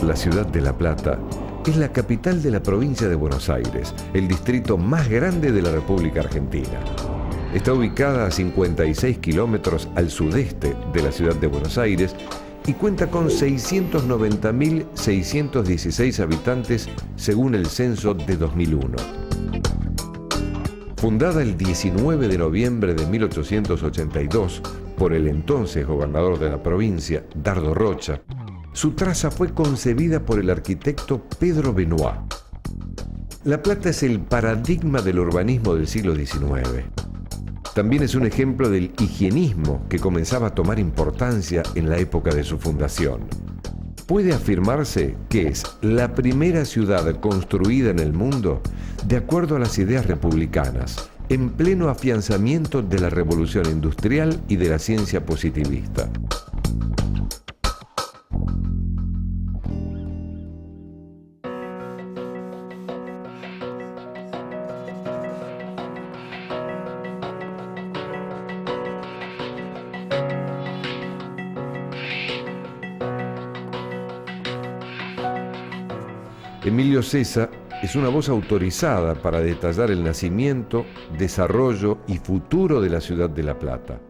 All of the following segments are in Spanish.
La ciudad de La Plata es la capital de la provincia de Buenos Aires, el distrito más grande de la República Argentina. Está ubicada a 56 kilómetros al sudeste de la ciudad de Buenos Aires y cuenta con 690.616 habitantes según el censo de 2001. Fundada el 19 de noviembre de 1882 por el entonces gobernador de la provincia, Dardo Rocha, su traza fue concebida por el arquitecto Pedro Benoit. La Plata es el paradigma del urbanismo del siglo XIX. También es un ejemplo del higienismo que comenzaba a tomar importancia en la época de su fundación. Puede afirmarse que es la primera ciudad construida en el mundo de acuerdo a las ideas republicanas, en pleno afianzamiento de la revolución industrial y de la ciencia positivista. Emilio Sessa es una voz autorizada para detallar el nacimiento, desarrollo y futuro de la ciudad de La Plata.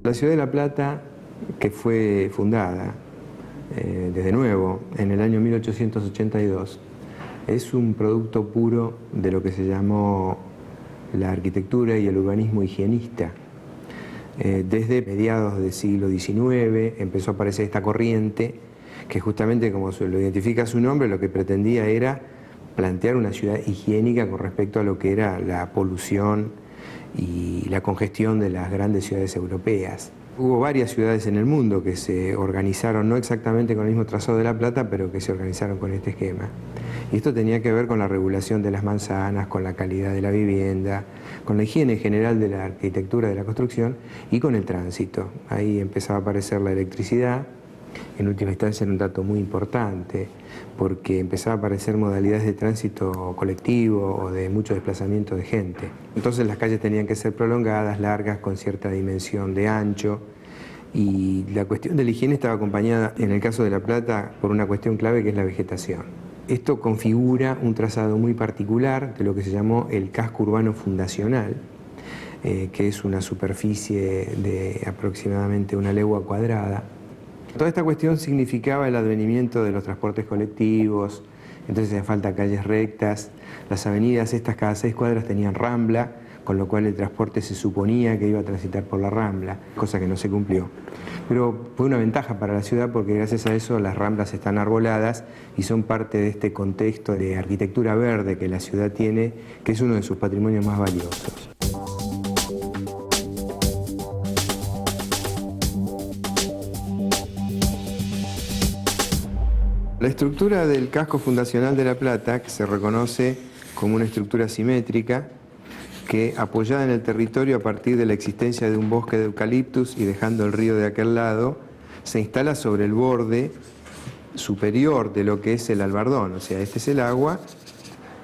La ciudad de La Plata, que fue fundada desde nuevo en el año 1882, es un producto puro de lo que se llamó la arquitectura y el urbanismo higienista. Desde mediados del siglo XIX empezó a aparecer esta corriente que justamente, como lo identifica su nombre, lo que pretendía era plantear una ciudad higiénica con respecto a lo que era la polución y la congestión de las grandes ciudades europeas. Hubo varias ciudades en el mundo que se organizaron, no exactamente con el mismo trazado de La Plata, pero que se organizaron con este esquema. Y esto tenía que ver con la regulación de las manzanas, con la calidad de la vivienda, con la higiene general de la arquitectura de la construcción y con el tránsito. Ahí empezaba a aparecer la electricidad. En última instancia era un dato muy importante, porque empezaba a aparecer modalidades de tránsito colectivo o de mucho desplazamiento de gente. Entonces las calles tenían que ser prolongadas, largas, con cierta dimensión de ancho, y la cuestión de la higiene estaba acompañada, en el caso de La Plata, por una cuestión clave que es la vegetación. Esto configura un trazado muy particular de lo que se llamó el casco urbano fundacional, que es una superficie de aproximadamente 1 legua cuadrada. Toda esta cuestión significaba el advenimiento de los transportes colectivos, entonces hacía falta calles rectas, las avenidas estas cada 6 cuadras tenían rambla, con lo cual el transporte se suponía que iba a transitar por la rambla, cosa que no se cumplió. Pero fue una ventaja para la ciudad porque gracias a eso las ramblas están arboladas y son parte de este contexto de arquitectura verde que la ciudad tiene, que es uno de sus patrimonios más valiosos. La estructura del casco fundacional de La Plata, que se reconoce como una estructura simétrica, que apoyada en el territorio a partir de la existencia de un bosque de eucaliptus y dejando el río de aquel lado, se instala sobre el borde superior de lo que es el albardón, o sea, este es el agua,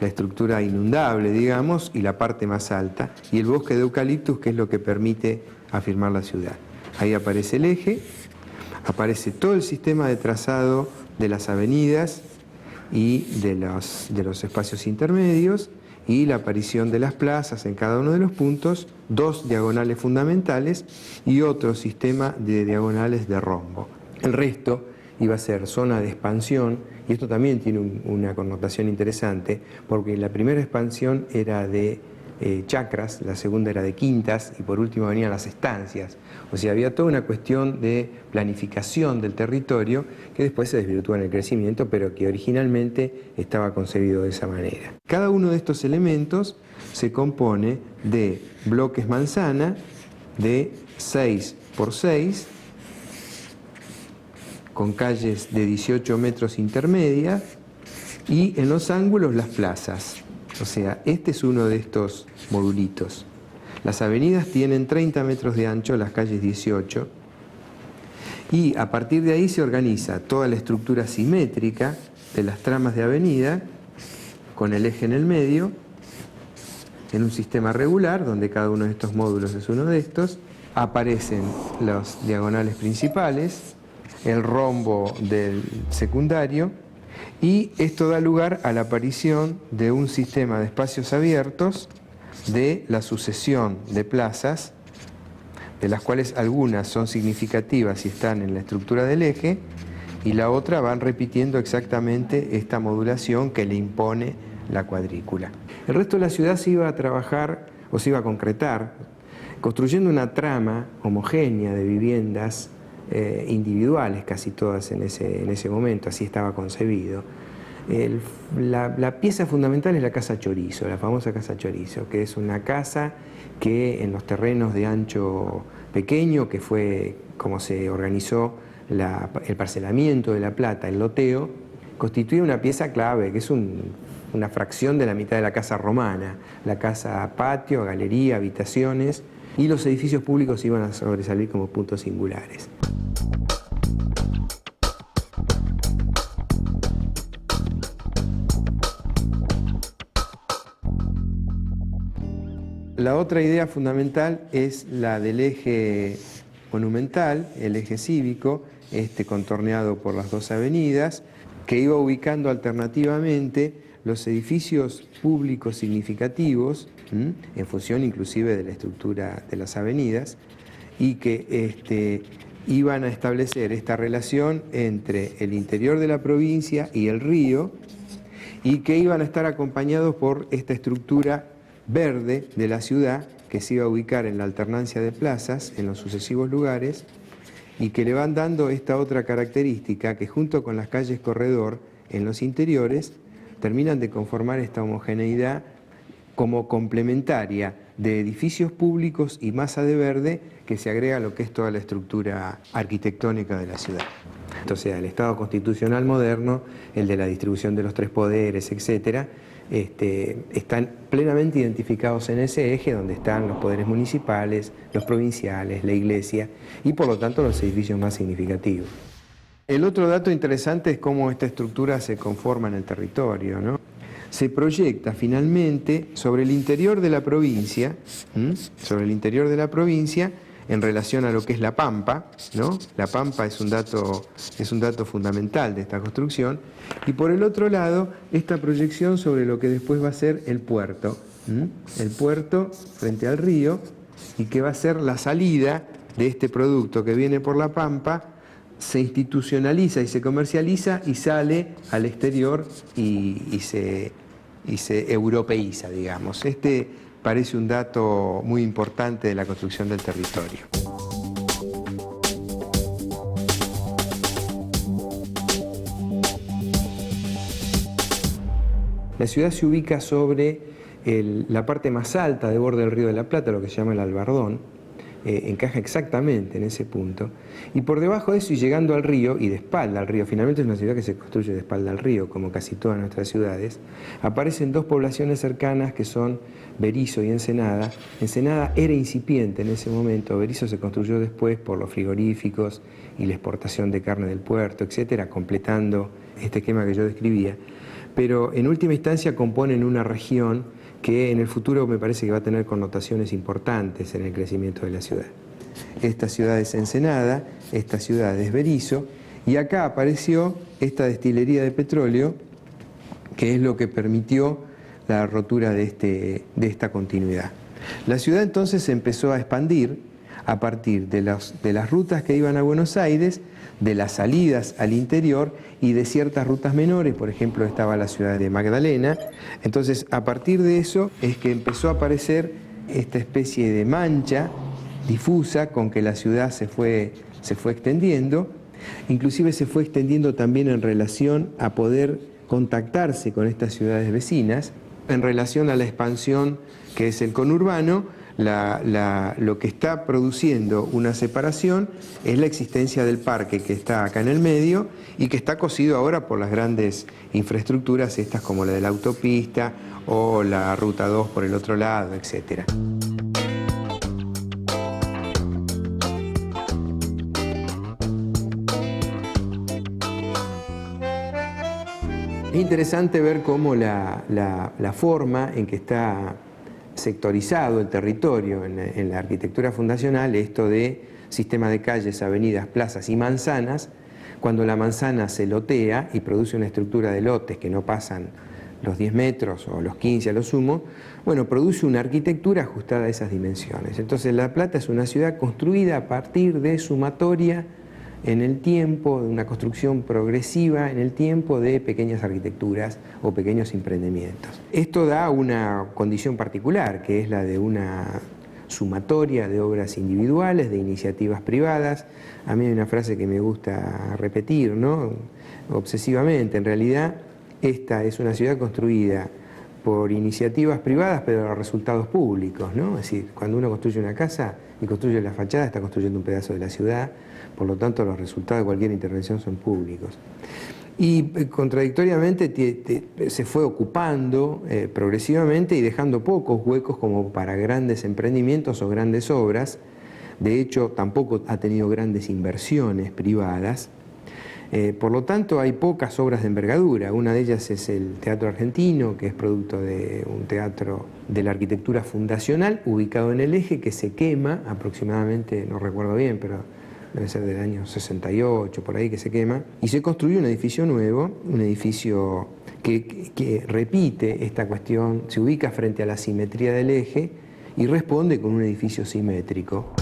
la estructura inundable, digamos, y la parte más alta, y el bosque de eucaliptus, que es lo que permite afirmar la ciudad. Ahí aparece el eje, aparece todo el sistema de trazado de las avenidas y de los espacios intermedios y la aparición de las plazas en cada uno de los puntos, 2 diagonales fundamentales y otro sistema de diagonales de rombo. El resto iba a ser zona de expansión y esto también tiene una connotación interesante porque la primera expansión era de chacras, la segunda era de quintas y por último venían las estancias. O sea, había toda una cuestión de planificación del territorio que después se desvirtuó en el crecimiento, pero que originalmente estaba concebido de esa manera. Cada uno de estos elementos se compone de bloques manzana de 6 por 6, con calles de 18 metros intermedias y en los ángulos las plazas. O sea, este es uno de estos modulitos. Las avenidas tienen 30 metros de ancho, las calles 18, y a partir de ahí se organiza toda la estructura simétrica de las tramas de avenida con el eje en el medio, en un sistema regular, donde cada uno de estos módulos es uno de estos. Aparecen los diagonales principales, el rombo del secundario, y esto da lugar a la aparición de un sistema de espacios abiertos de la sucesión de plazas, de las cuales algunas son significativas y están en la estructura del eje, y la otra van repitiendo exactamente esta modulación que le impone la cuadrícula. El resto de la ciudad se iba a trabajar, o se iba a concretar, construyendo una trama homogénea de viviendas individuales, casi todas en ese momento, así estaba concebido. La pieza fundamental es la Casa Chorizo, la famosa Casa Chorizo, que es una casa que en los terrenos de ancho pequeño, que fue como se organizó el parcelamiento de La Plata, el loteo, constituye una pieza clave, que es una fracción de la mitad de la casa romana, la casa patio, galería, habitaciones, y los edificios públicos iban a sobresalir como puntos singulares. La otra idea fundamental es la del eje monumental, el eje cívico, contorneado por las dos avenidas, que iba ubicando alternativamente los edificios públicos significativos, en función inclusive de la estructura de las avenidas, y que iban a establecer esta relación entre el interior de la provincia y el río, y que iban a estar acompañados por esta estructura verde de la ciudad, que se iba a ubicar en la alternancia de plazas en los sucesivos lugares, y que le van dando esta otra característica que junto con las calles corredor en los interiores terminan de conformar esta homogeneidad como complementaria de edificios públicos y masa de verde que se agrega a lo que es toda la estructura arquitectónica de la ciudad. Entonces, el Estado constitucional moderno, el de la distribución de los tres poderes, etcétera, están plenamente identificados en ese eje donde están los poderes municipales, los provinciales, la iglesia y por lo tanto los edificios más significativos. El otro dato interesante es cómo esta estructura se conforma en el territorio, ¿no? Se proyecta finalmente sobre el interior de la provincia, en relación a lo que es la Pampa, ¿no? La Pampa es un dato fundamental de esta construcción, y por el otro lado, esta proyección sobre lo que después va a ser el puerto frente al río, y que va a ser la salida de este producto que viene por la Pampa, se institucionaliza y se comercializa y sale al exterior y se europeiza, digamos. Parece un dato muy importante de la construcción del territorio. La ciudad se ubica sobre la parte más alta de borde del Río de la Plata, lo que se llama el Albardón, encaja exactamente en ese punto, y por debajo de eso y llegando al río y de espalda al río, finalmente es una ciudad que se construye de espalda al río, como casi todas nuestras ciudades, aparecen dos poblaciones cercanas que son Berisso y Ensenada. Ensenada era incipiente en ese momento, Berisso se construyó después por los frigoríficos y la exportación de carne del puerto, etcétera, completando este esquema que yo describía, pero en última instancia componen una región que en el futuro me parece que va a tener connotaciones importantes en el crecimiento de la ciudad. Esta ciudad es Ensenada, esta ciudad es Berisso, y acá apareció esta destilería de petróleo, que es lo que permitió la rotura de esta continuidad. La ciudad entonces se empezó a expandir a partir de las rutas que iban a Buenos Aires, de las salidas al interior y de ciertas rutas menores, por ejemplo estaba la ciudad de Magdalena. Entonces a partir de eso es que empezó a aparecer esta especie de mancha difusa con que la ciudad se fue extendiendo, inclusive se fue extendiendo también en relación a poder contactarse con estas ciudades vecinas, en relación a la expansión que es el conurbano. Lo que está produciendo una separación es la existencia del parque que está acá en el medio y que está cosido ahora por las grandes infraestructuras, estas como la de la autopista o la Ruta 2 por el otro lado, etcétera. Es interesante ver cómo la forma en que está sectorizado el territorio en la arquitectura fundacional, esto de sistema de calles, avenidas, plazas y manzanas, cuando la manzana se lotea y produce una estructura de lotes que no pasan los 10 metros o los 15 a lo sumo, bueno, produce una arquitectura ajustada a esas dimensiones. Entonces La Plata es una ciudad construida a partir de sumatoria en el tiempo, de una construcción progresiva en el tiempo de pequeñas arquitecturas o pequeños emprendimientos. Esto da una condición particular, que es la de una sumatoria de obras individuales, de iniciativas privadas. A mí hay una frase que me gusta repetir, ¿no?, obsesivamente. En realidad, esta es una ciudad construida por iniciativas privadas, pero los resultados públicos, ¿no? Es decir, cuando uno construye una casa y construye la fachada, está construyendo un pedazo de la ciudad, por lo tanto los resultados de cualquier intervención son públicos. Y contradictoriamente se fue ocupando progresivamente y dejando pocos huecos como para grandes emprendimientos o grandes obras. De hecho, tampoco ha tenido grandes inversiones privadas. Por lo tanto, hay pocas obras de envergadura. Una de ellas es el Teatro Argentino, que es producto de un teatro de la arquitectura fundacional, ubicado en el Eje, que se quema aproximadamente, no recuerdo bien, pero debe ser del año 68, por ahí que se quema, y se construye un edificio nuevo, un edificio que repite esta cuestión, se ubica frente a la simetría del Eje y responde con un edificio simétrico.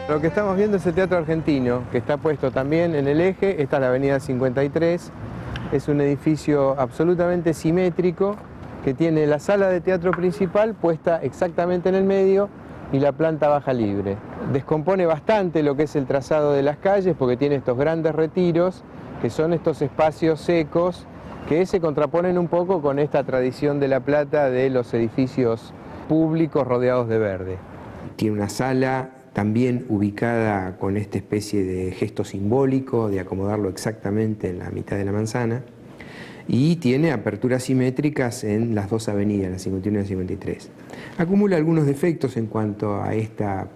Lo que estamos viendo es el Teatro Argentino, que está puesto también en el Eje. Esta es la avenida 53, es un edificio absolutamente simétrico que tiene la sala de teatro principal puesta exactamente en el medio y la planta baja libre. Descompone bastante lo que es el trazado de las calles porque tiene estos grandes retiros, que son estos espacios secos que se contraponen un poco con esta tradición de La Plata de los edificios públicos rodeados de verde. Tiene una sala también ubicada con esta especie de gesto simbólico de acomodarlo exactamente en la mitad de la manzana, y tiene aperturas simétricas en las dos avenidas, la 51 y la 53. Acumula algunos defectos en cuanto a esta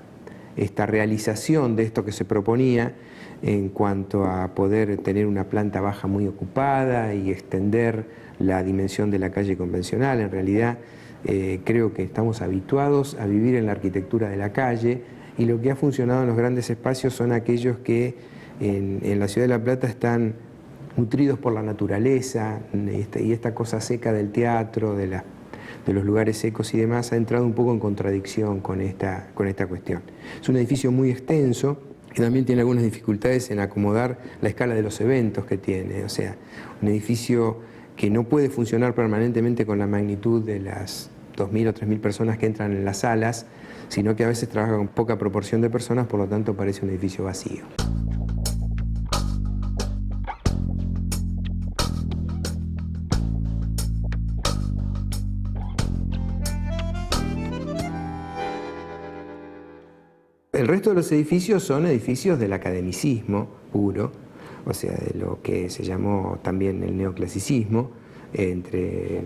realización de esto que se proponía, en cuanto a poder tener una planta baja muy ocupada y extender la dimensión de la calle convencional. En realidad, creo que estamos habituados a vivir en la arquitectura de la calle, y lo que ha funcionado en los grandes espacios son aquellos que en la ciudad de La Plata están nutridos por la naturaleza, y esta cosa seca del teatro, de los lugares secos y demás, ha entrado un poco en contradicción con esta cuestión. Es un edificio muy extenso, que también tiene algunas dificultades en acomodar la escala de los eventos que tiene, o sea, un edificio que no puede funcionar permanentemente con la magnitud de las 2.000 o 3.000 personas que entran en las salas, sino que a veces trabaja con poca proporción de personas, por lo tanto parece un edificio vacío. El resto de los edificios son edificios del academicismo puro, o sea, de lo que se llamó también el neoclasicismo, entre,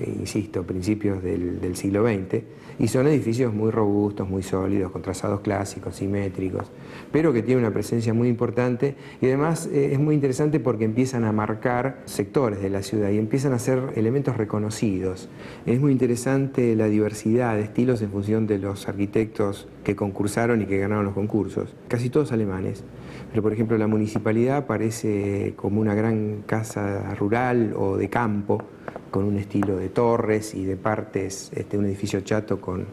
insisto, principios del siglo XX, y son edificios muy robustos, muy sólidos, con trazados clásicos, simétricos, pero que tienen una presencia muy importante, y además es muy interesante porque empiezan a marcar sectores de la ciudad y empiezan a ser elementos reconocidos. Es muy interesante la diversidad de estilos en función de los arquitectos que concursaron y que ganaron los concursos, casi todos alemanes. Pero, por ejemplo, la municipalidad aparece como una gran casa rural o de campo, con un estilo de torres y de partes, un edificio chato con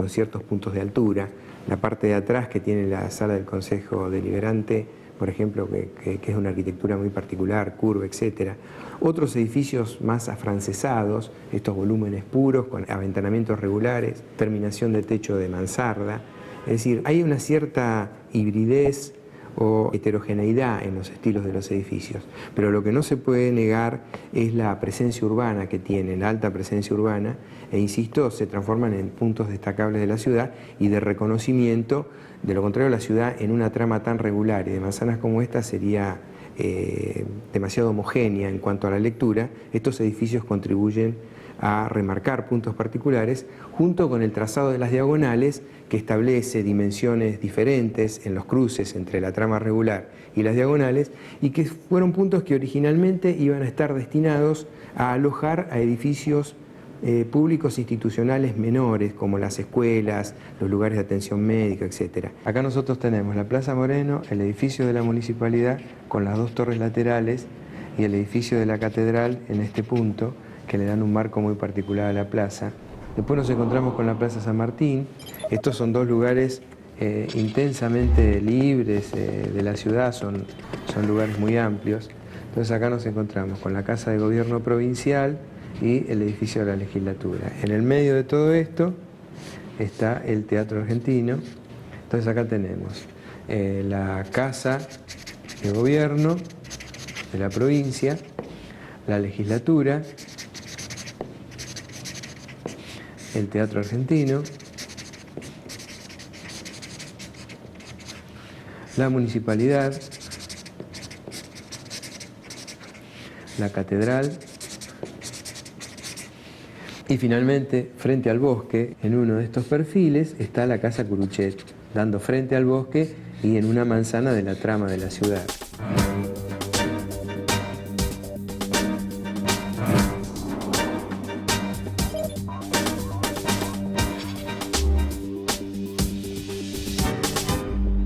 ciertos puntos de altura. La parte de atrás, que tiene la sala del Consejo Deliberante, por ejemplo, que es una arquitectura muy particular, curva, etc. Otros edificios más afrancesados, estos volúmenes puros, con aventanamientos regulares, terminación de techo de mansarda. Es decir, hay una cierta hibridez o heterogeneidad en los estilos de los edificios, pero lo que no se puede negar es la presencia urbana que tienen, la alta presencia urbana, e insisto, se transforman en puntos destacables de la ciudad y de reconocimiento. De lo contrario, la ciudad en una trama tan regular y de manzanas como esta sería demasiado homogénea en cuanto a la lectura. Estos edificios contribuyen a remarcar puntos particulares, junto con el trazado de las diagonales que establece dimensiones diferentes en los cruces entre la trama regular y las diagonales, y que fueron puntos que originalmente iban a estar destinados a alojar a edificios públicos institucionales menores, como las escuelas, los lugares de atención médica, etc. Acá nosotros tenemos la Plaza Moreno, el edificio de la municipalidad con las dos torres laterales y el edificio de la catedral en este punto, que le dan un marco muy particular a la plaza. Después nos encontramos con la Plaza San Martín. Estos son dos lugares intensamente libres de la ciudad, son lugares muy amplios. Entonces acá nos encontramos con la Casa de Gobierno Provincial y el edificio de la legislatura. En el medio de todo esto está el Teatro Argentino. Entonces acá tenemos la Casa de Gobierno de la provincia, la legislatura, el Teatro Argentino, la municipalidad, la catedral y finalmente, frente al bosque, en uno de estos perfiles, está la Casa Curuchet, dando frente al bosque y en una manzana de la trama de la ciudad.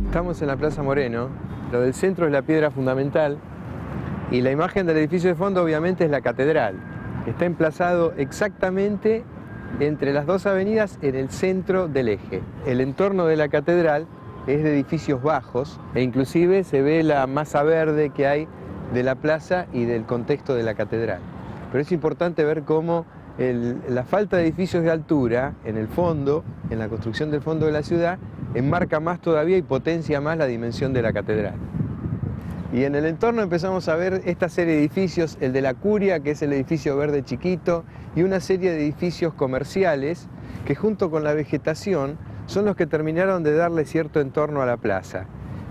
Estamos en la Plaza Moreno, lo del centro es la piedra fundamental y la imagen del edificio de fondo obviamente es la catedral, que está emplazado exactamente entre las dos avenidas en el centro del eje. El entorno de la catedral es de edificios bajos e inclusive se ve la masa verde que hay de la plaza y del contexto de la catedral. Pero es importante ver cómo la falta de edificios de altura en el fondo, en la construcción del fondo de la ciudad, enmarca más todavía y potencia más la dimensión de la catedral. Y en el entorno empezamos a ver esta serie de edificios, el de la Curia, que es el edificio verde chiquito, y una serie de edificios comerciales que junto con la vegetación son los que terminaron de darle cierto entorno a la plaza.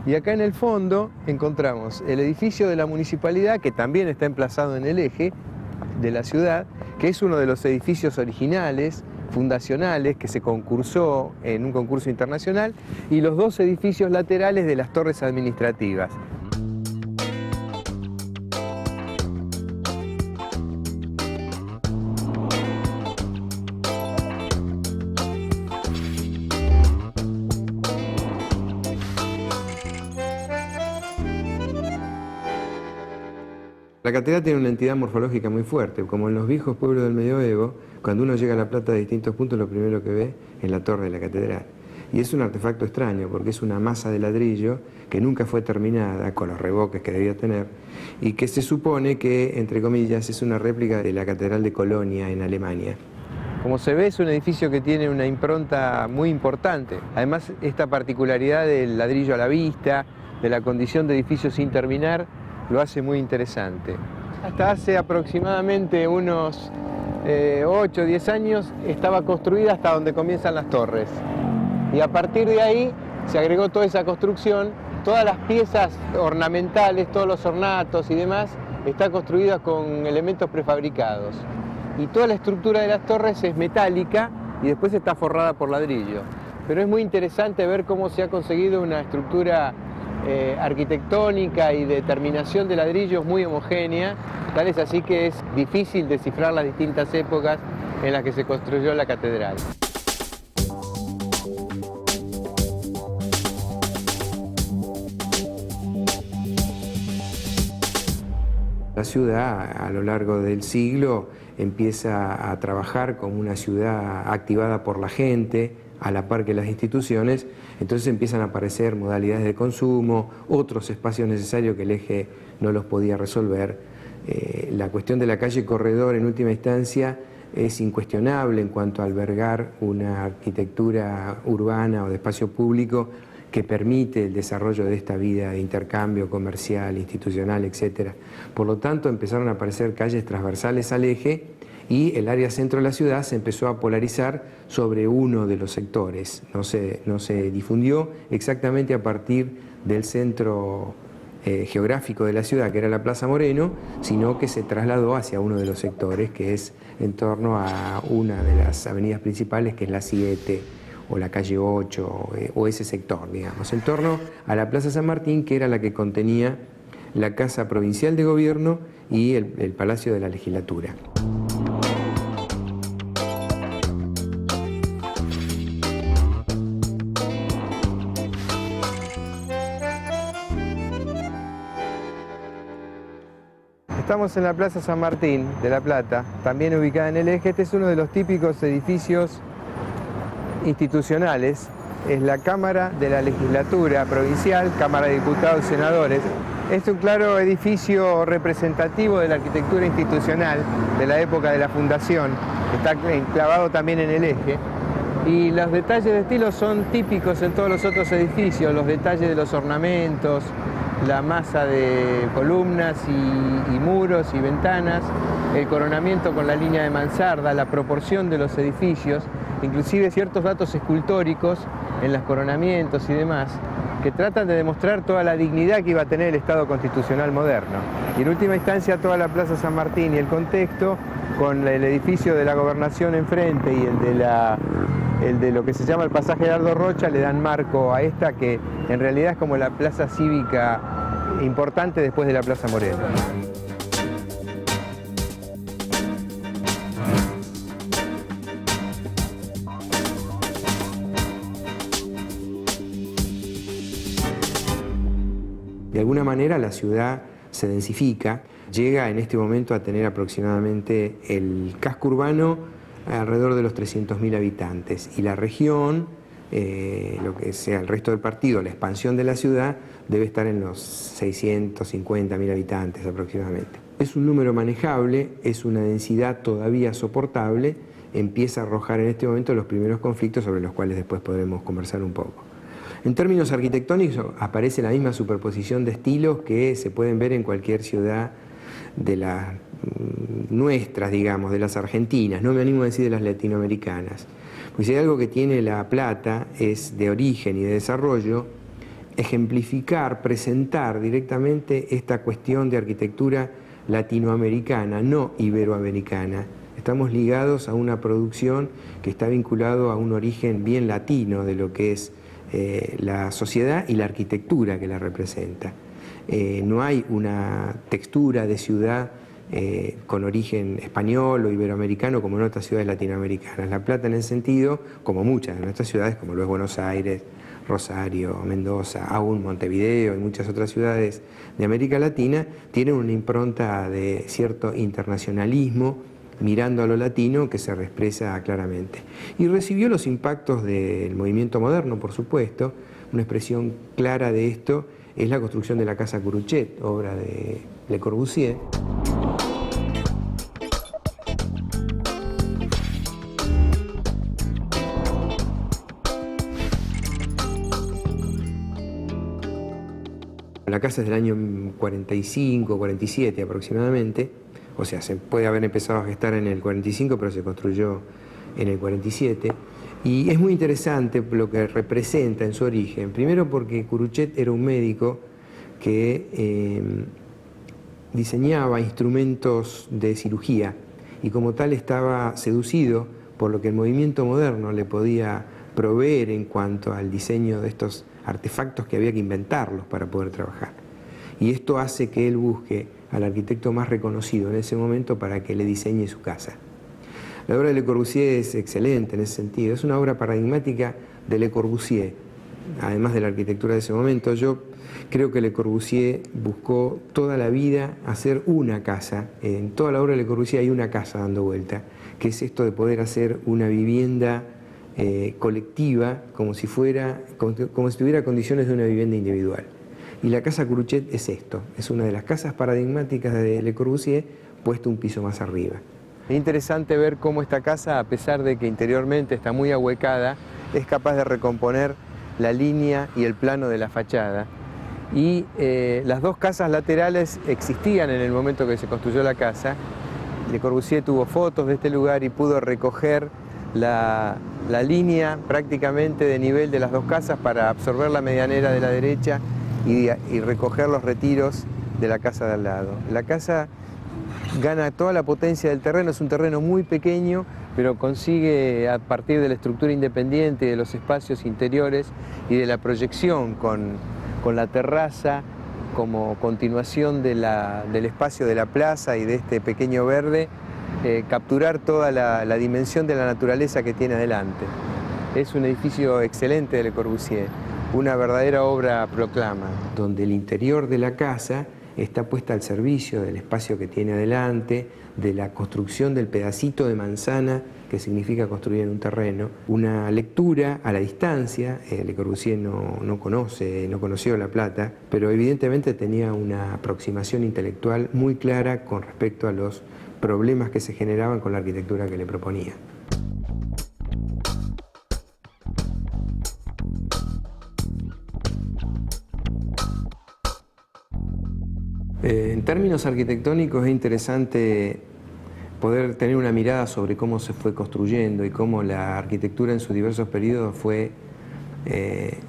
Y acá en el fondo encontramos el edificio de la municipalidad, que también está emplazado en el eje de la ciudad, que es uno de los edificios originales, fundacionales, que se concursó en un concurso internacional, y los dos edificios laterales de las torres administrativas. La catedral tiene una entidad morfológica muy fuerte, como en los viejos pueblos del medioevo, cuando uno llega a La Plata de distintos puntos, lo primero que ve es la torre de la catedral. Y es un artefacto extraño, porque es una masa de ladrillo que nunca fue terminada, con los revoques que debía tener, y que se supone que, entre comillas, es una réplica de la Catedral de Colonia en Alemania. Como se ve, es un edificio que tiene una impronta muy importante. Además, esta particularidad del ladrillo a la vista, de la condición de edificio sin terminar, lo hace muy interesante. Hasta hace aproximadamente unos 8 o 10 años estaba construida hasta donde comienzan las torres. Y a partir de ahí se agregó toda esa construcción, todas las piezas ornamentales, todos los ornatos y demás, está construida con elementos prefabricados. Y toda la estructura de las torres es metálica y después está forrada por ladrillo. Pero es muy interesante ver cómo se ha conseguido una estructura arquitectónica y de terminación de ladrillos muy homogénea, tal es así que es difícil descifrar las distintas épocas en las que se construyó la catedral. La ciudad a lo largo del siglo empieza a trabajar como una ciudad activada por la gente, a la par que las instituciones, entonces empiezan a aparecer modalidades de consumo, otros espacios necesarios que el eje no los podía resolver. La cuestión de la calle Corredor en última instancia es incuestionable en cuanto a albergar una arquitectura urbana o de espacio público que permite el desarrollo de esta vida de intercambio comercial, institucional, etc. Por lo tanto, empezaron a aparecer calles transversales al eje y el área centro de la ciudad se empezó a polarizar sobre uno de los sectores. No se difundió exactamente a partir del centro geográfico de la ciudad, que era la Plaza Moreno, sino que se trasladó hacia uno de los sectores, que es en torno a una de las avenidas principales, que es la 7 o la calle 8, o ese sector, digamos, en torno a la Plaza San Martín, que era la que contenía la Casa Provincial de Gobierno y el Palacio de la Legislatura. Estamos en la Plaza San Martín de La Plata, también ubicada en el Eje. Este es uno de los típicos edificios institucionales. Es la Cámara de la Legislatura Provincial, Cámara de Diputados y Senadores. Es un claro edificio representativo de la arquitectura institucional de la época de la fundación. Está enclavado también en el Eje. Y los detalles de estilo son típicos en todos los otros edificios, los detalles de los ornamentos, la masa de columnas y muros y ventanas, el coronamiento con la línea de mansarda, la proporción de los edificios, inclusive ciertos datos escultóricos en los coronamientos y demás, que tratan de demostrar toda la dignidad que iba a tener el Estado constitucional moderno. Y en última instancia toda la Plaza San Martín y el contexto, con el edificio de la Gobernación enfrente y el de lo que se llama el pasaje Dardo Rocha, le dan marco a esta que en realidad es como la plaza cívica importante después de la Plaza Moreno. De alguna manera la ciudad se densifica, llega en este momento a tener aproximadamente el casco urbano alrededor de los 300.000 habitantes y la región, lo que sea el resto del partido, la expansión de la ciudad, debe estar en los 650.000 habitantes aproximadamente. Es un número manejable, es una densidad todavía soportable, empieza a arrojar en este momento los primeros conflictos sobre los cuales después podremos conversar un poco. En términos arquitectónicos aparece la misma superposición de estilos que se pueden ver en cualquier ciudad de las nuestras, digamos, de las argentinas, no me animo a decir de las latinoamericanas. Pues si hay algo que tiene La Plata es de origen y de desarrollo, ejemplificar, presentar directamente esta cuestión de arquitectura latinoamericana, no iberoamericana. Estamos ligados a una producción que está vinculado a un origen bien latino de lo que es la sociedad y la arquitectura que la representa. No hay una textura de ciudad con origen español o iberoamericano como en otras ciudades latinoamericanas. La Plata en ese sentido, como muchas de nuestras ciudades, como lo es Buenos Aires, Rosario, Mendoza, aún Montevideo y muchas otras ciudades de América Latina, tienen una impronta de cierto internacionalismo mirando a lo latino que se expresa claramente. Y recibió los impactos del movimiento moderno, por supuesto. Una expresión clara de esto es la construcción de la Casa Curuchet, obra de Le Corbusier. La casa es del año 45, 47 aproximadamente, o sea, se puede haber empezado a gestar en el 45, pero se construyó en el 47. Y es muy interesante lo que representa en su origen, primero porque Curuchet era un médico que diseñaba instrumentos de cirugía y como tal estaba seducido por lo que el movimiento moderno le podía proveer en cuanto al diseño de estos artefactos que había que inventarlos para poder trabajar. Y esto hace que él busque al arquitecto más reconocido en ese momento para que le diseñe su casa. La obra de Le Corbusier es excelente en ese sentido, es una obra paradigmática de Le Corbusier, además de la arquitectura de ese momento. Yo creo que Le Corbusier buscó toda la vida hacer una casa, en toda la obra de Le Corbusier hay una casa dando vuelta, que es esto de poder hacer una vivienda colectiva como si tuviera condiciones de una vivienda individual. Y la Casa Curuchet es esto, es una de las casas paradigmáticas de Le Corbusier puesto un piso más arriba. Es interesante ver cómo esta casa, a pesar de que interiormente está muy ahuecada, es capaz de recomponer la línea y el plano de la fachada. Y las dos casas laterales existían en el momento que se construyó la casa. Le Corbusier tuvo fotos de este lugar y pudo recoger la línea prácticamente de nivel de las dos casas para absorber la medianera de la derecha y recoger los retiros de la casa de al lado. La casa gana toda la potencia del terreno, es un terreno muy pequeño, pero consigue, a partir de la estructura independiente, de los espacios interiores y de la proyección con la terraza como continuación del espacio de la plaza y de este pequeño verde, capturar toda la dimensión de la naturaleza que tiene adelante. Es un edificio excelente de Le Corbusier, una verdadera obra proclama, donde el interior de la casa está puesta al servicio del espacio que tiene adelante, de la construcción del pedacito de manzana que significa construir en un terreno, una lectura a la distancia. Le Corbusier no conoció La Plata, pero evidentemente tenía una aproximación intelectual muy clara con respecto a los problemas que se generaban con la arquitectura que le proponía. En términos arquitectónicos es interesante poder tener una mirada sobre cómo se fue construyendo y cómo la arquitectura en sus diversos periodos fue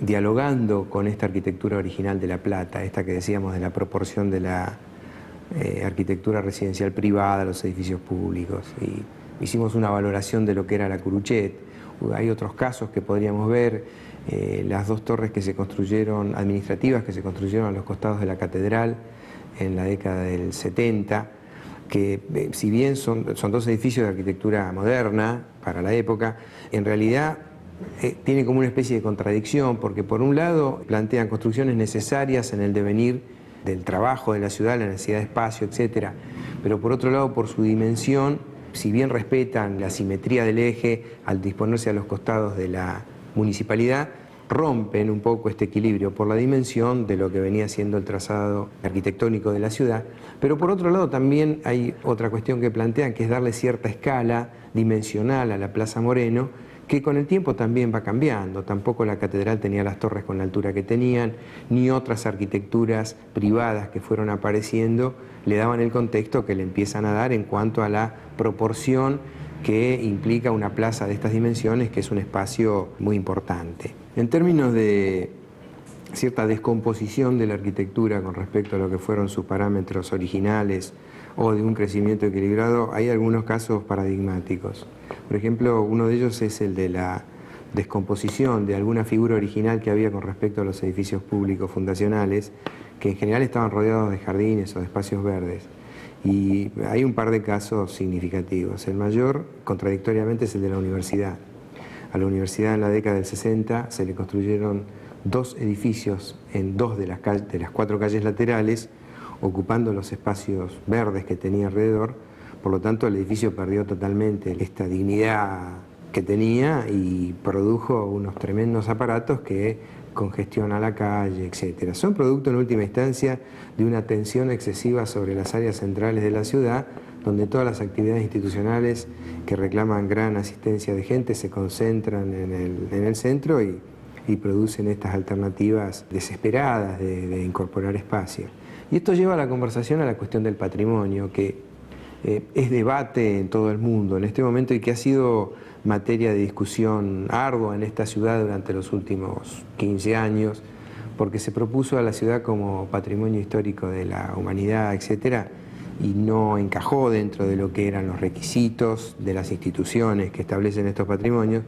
dialogando con esta arquitectura original de La Plata, esta que decíamos de la proporción de la arquitectura residencial privada a los edificios públicos. Y hicimos una valoración de lo que era la Curuchet. Hay otros casos que podríamos ver, las dos torres que se construyeron, administrativas, que se construyeron a los costados de la catedral en la década del 70, que si bien son dos edificios de arquitectura moderna para la época, en realidad tiene como una especie de contradicción, porque por un lado plantean construcciones necesarias en el devenir del trabajo de la ciudad, la necesidad de espacio, etc. Pero por otro lado, por su dimensión, si bien respetan la simetría del eje al disponerse a los costados de la municipalidad, rompen un poco este equilibrio por la dimensión de lo que venía siendo el trazado arquitectónico de la ciudad. Pero por otro lado también hay otra cuestión que plantean, que es darle cierta escala dimensional a la Plaza Moreno, que con el tiempo también va cambiando. Tampoco la catedral tenía las torres con la altura que tenían, ni otras arquitecturas privadas que fueron apareciendo le daban el contexto que le empiezan a dar en cuanto a la proporción que implica una plaza de estas dimensiones, que es un espacio muy importante. En términos de cierta descomposición de la arquitectura con respecto a lo que fueron sus parámetros originales o de un crecimiento equilibrado, hay algunos casos paradigmáticos. Por ejemplo, uno de ellos es el de la descomposición de alguna figura original que había con respecto a los edificios públicos fundacionales, que en general estaban rodeados de jardines o de espacios verdes. Y hay un par de casos significativos. El mayor, contradictoriamente, es el de la universidad. A la universidad en la década del 60 se le construyeron dos edificios en dos de las 4 calles laterales, ocupando los espacios verdes que tenía alrededor. Por lo tanto, el edificio perdió totalmente esta dignidad que tenía y produjo unos tremendos aparatos que congestionan la calle, etc. Son producto en última instancia de una tensión excesiva sobre las áreas centrales de la ciudad, donde todas las actividades institucionales que reclaman gran asistencia de gente se concentran en el centro y producen estas alternativas desesperadas de incorporar espacio. Y esto lleva a la conversación a la cuestión del patrimonio, que es debate en todo el mundo en este momento y que ha sido materia de discusión ardua en esta ciudad durante los últimos 15 años, porque se propuso a la ciudad como patrimonio histórico de la humanidad, etc., y no encajó dentro de lo que eran los requisitos de las instituciones que establecen estos patrimonios,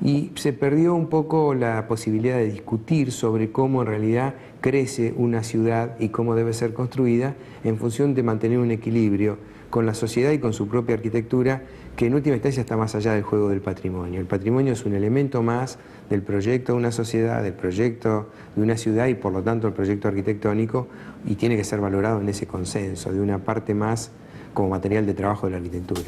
y se perdió un poco la posibilidad de discutir sobre cómo en realidad crece una ciudad y cómo debe ser construida en función de mantener un equilibrio con la sociedad y con su propia arquitectura, que en última instancia está más allá del juego del patrimonio. El patrimonio es un elemento más del proyecto de una sociedad, del proyecto de una ciudad y por lo tanto el proyecto arquitectónico, y tiene que ser valorado en ese consenso, de una parte más como material de trabajo de la arquitectura.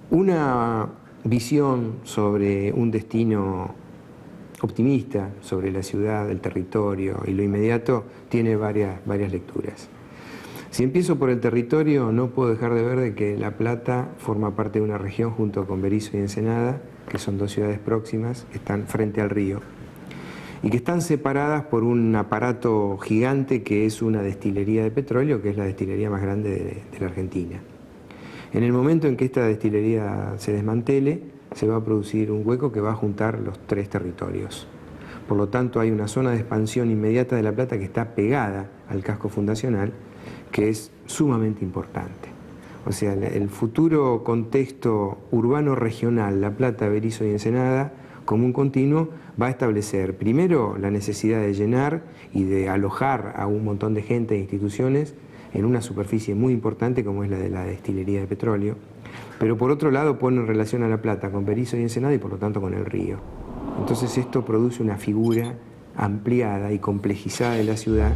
Una visión sobre un destino optimista, sobre la ciudad, el territorio y lo inmediato, tiene varias lecturas. Si empiezo por el territorio, no puedo dejar de ver de que La Plata forma parte de una región junto con Berisso y Ensenada, que son dos ciudades próximas, que están frente al río, y que están separadas por un aparato gigante que es una destilería de petróleo, que es la destilería más grande de la Argentina. En el momento en que esta destilería se desmantele, se va a producir un hueco que va a juntar los 3 territorios. Por lo tanto, hay una zona de expansión inmediata de La Plata que está pegada al casco fundacional, que es sumamente importante. O sea, el futuro contexto urbano regional, La Plata, Berisso y Ensenada, como un continuo, va a establecer primero la necesidad de llenar y de alojar a un montón de gente e instituciones en una superficie muy importante como es la de la destilería de petróleo, pero por otro lado pone en relación a La Plata con Berisso y Ensenada y por lo tanto con el río. Entonces esto produce una figura ampliada y complejizada de la ciudad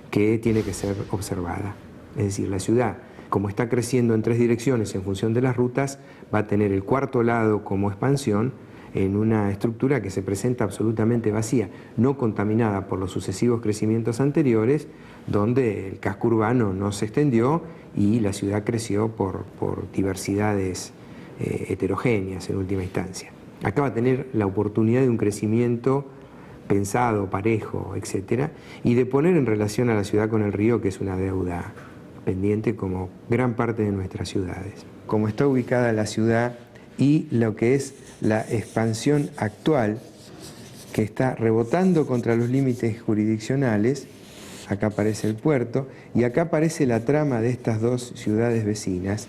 que tiene que ser observada. Es decir, la ciudad, como está creciendo en 3 direcciones en función de las rutas, va a tener el cuarto lado como expansión en una estructura que se presenta absolutamente vacía, no contaminada por los sucesivos crecimientos anteriores, donde el casco urbano no se extendió y la ciudad creció por diversidades heterogéneas en última instancia. Acá va a tener la oportunidad de un crecimiento pensado, parejo, etcétera, y de poner en relación a la ciudad con el río, que es una deuda pendiente como gran parte de nuestras ciudades. Como está ubicada la ciudad y lo que es la expansión actual, que está rebotando contra los límites jurisdiccionales, acá aparece el puerto, y acá aparece la trama de estas 2 ciudades vecinas.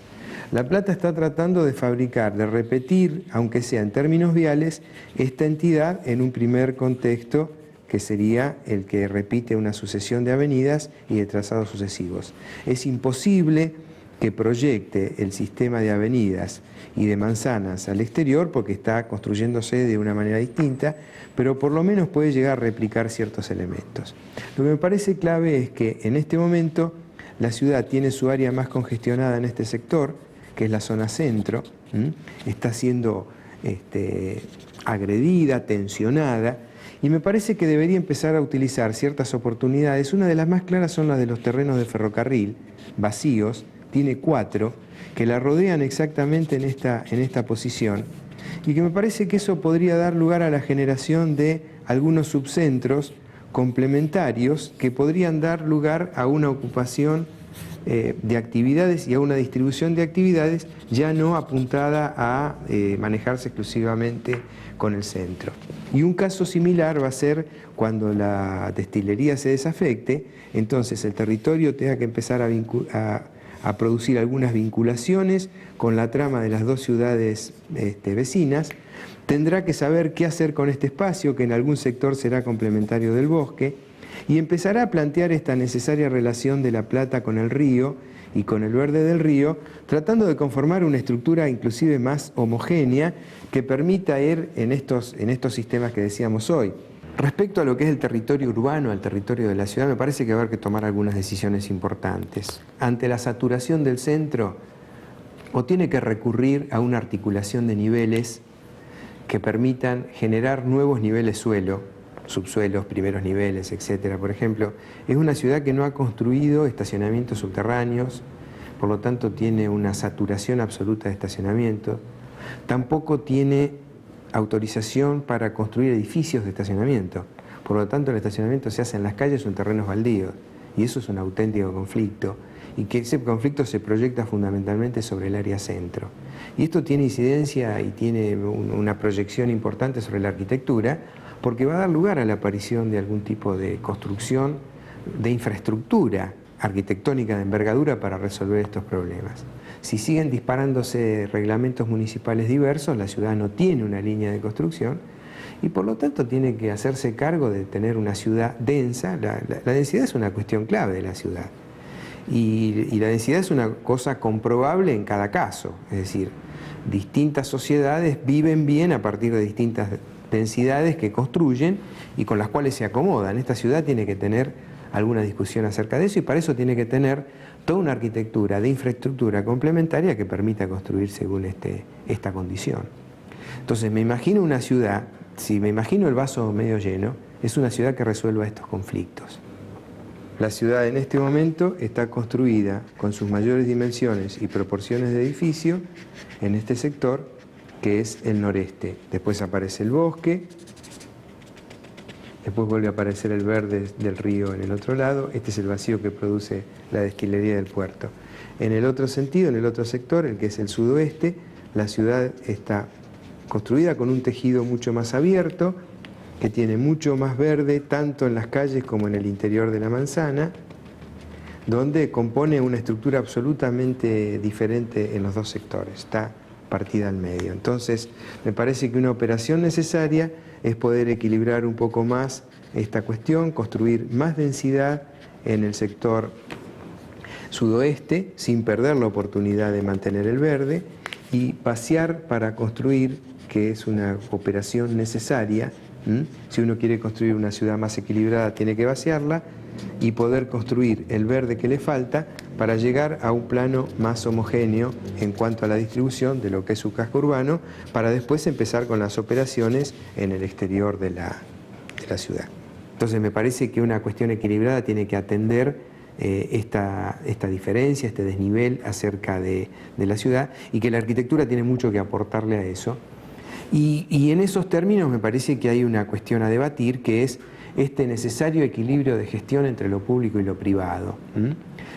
La Plata está tratando de fabricar, de repetir, aunque sea en términos viales, esta entidad en un primer contexto que sería el que repite una sucesión de avenidas y de trazados sucesivos. Es imposible que proyecte el sistema de avenidas y de manzanas al exterior porque está construyéndose de una manera distinta, pero por lo menos puede llegar a replicar ciertos elementos. Lo que me parece clave es que en este momento la ciudad tiene su área más congestionada en este sector, que es la zona centro, está siendo agredida, tensionada, y me parece que debería empezar a utilizar ciertas oportunidades. Una de las más claras son las de los terrenos de ferrocarril, vacíos, tiene 4, que la rodean exactamente en esta posición, y que me parece que eso podría dar lugar a la generación de algunos subcentros complementarios que podrían dar lugar a una ocupación de actividades y a una distribución de actividades ya no apuntada a manejarse exclusivamente con el centro. Y un caso similar va a ser cuando la destilería se desafecte, entonces el territorio tenga que empezar a producir algunas vinculaciones con la trama de las 2 ciudades vecinas, tendrá que saber qué hacer con este espacio, que en algún sector será complementario del bosque, y empezará a plantear esta necesaria relación de La Plata con el río y con el verde del río, tratando de conformar una estructura inclusive más homogénea que permita ir en estos sistemas que decíamos hoy. Respecto a lo que es el territorio urbano, el territorio de la ciudad, me parece que va a haber que tomar algunas decisiones importantes. Ante la saturación del centro, o tiene que recurrir a una articulación de niveles que permitan generar nuevos niveles suelo, subsuelos, primeros niveles, etcétera. Por ejemplo, es una ciudad que no ha construido estacionamientos subterráneos, por lo tanto tiene una saturación absoluta de estacionamiento. Tampoco tiene autorización para construir edificios de estacionamiento. Por lo tanto, el estacionamiento se hace en las calles o en terrenos baldíos, y eso es un auténtico conflicto, y que ese conflicto se proyecta fundamentalmente sobre el área centro. Y esto tiene incidencia y tiene una proyección importante sobre la arquitectura, porque va a dar lugar a la aparición de algún tipo de construcción de infraestructura arquitectónica de envergadura para resolver estos problemas. Si siguen disparándose reglamentos municipales diversos, la ciudad no tiene una línea de construcción y por lo tanto tiene que hacerse cargo de tener una ciudad densa. La densidad es una cuestión clave de la ciudad y la densidad es una cosa comprobable en cada caso, es decir, distintas sociedades viven bien a partir de distintas densidades que construyen y con las cuales se acomodan. Esta ciudad tiene que tener alguna discusión acerca de eso y para eso tiene que tener toda una arquitectura de infraestructura complementaria que permita construir según esta condición. Entonces me imagino una ciudad, si me imagino el vaso medio lleno, es una ciudad que resuelva estos conflictos. La ciudad en este momento está construida con sus mayores dimensiones y proporciones de edificio en este sector que es el noreste. Después aparece el bosque después vuelve a aparecer el verde del río en el otro lado, este es el vacío que produce la destilería del puerto. En el otro sentido, en el otro sector, el que es el sudoeste, la ciudad está construida con un tejido mucho más abierto, que tiene mucho más verde, tanto en las calles como en el interior de la manzana, donde compone una estructura absolutamente diferente en los dos sectores, está partida al medio. Entonces, me parece que una operación necesaria es poder equilibrar un poco más esta cuestión, construir más densidad en el sector sudoeste, sin perder la oportunidad de mantener el verde, y vaciar para construir, que es una operación necesaria. Si uno quiere construir una ciudad más equilibrada, tiene que vaciarla y poder construir el verde que le falta para llegar a un plano más homogéneo en cuanto a la distribución de lo que es su casco urbano, para después empezar con las operaciones en el exterior de la ciudad. Entonces me parece que una cuestión equilibrada tiene que atender esta diferencia, este desnivel acerca de la ciudad, y que la arquitectura tiene mucho que aportarle a eso. Y en esos términos me parece que hay una cuestión a debatir, que es este necesario equilibrio de gestión entre lo público y lo privado.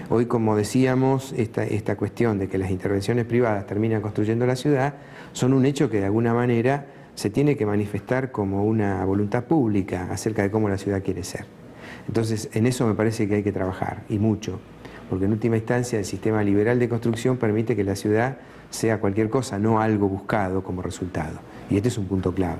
Hoy, como decíamos, esta cuestión de que las intervenciones privadas terminan construyendo la ciudad son un hecho que de alguna manera se tiene que manifestar como una voluntad pública acerca de cómo la ciudad quiere ser. Entonces, en eso me parece que hay que trabajar, y mucho, porque en última instancia el sistema liberal de construcción permite que la ciudad sea cualquier cosa, no algo buscado como resultado. Y este es un punto clave.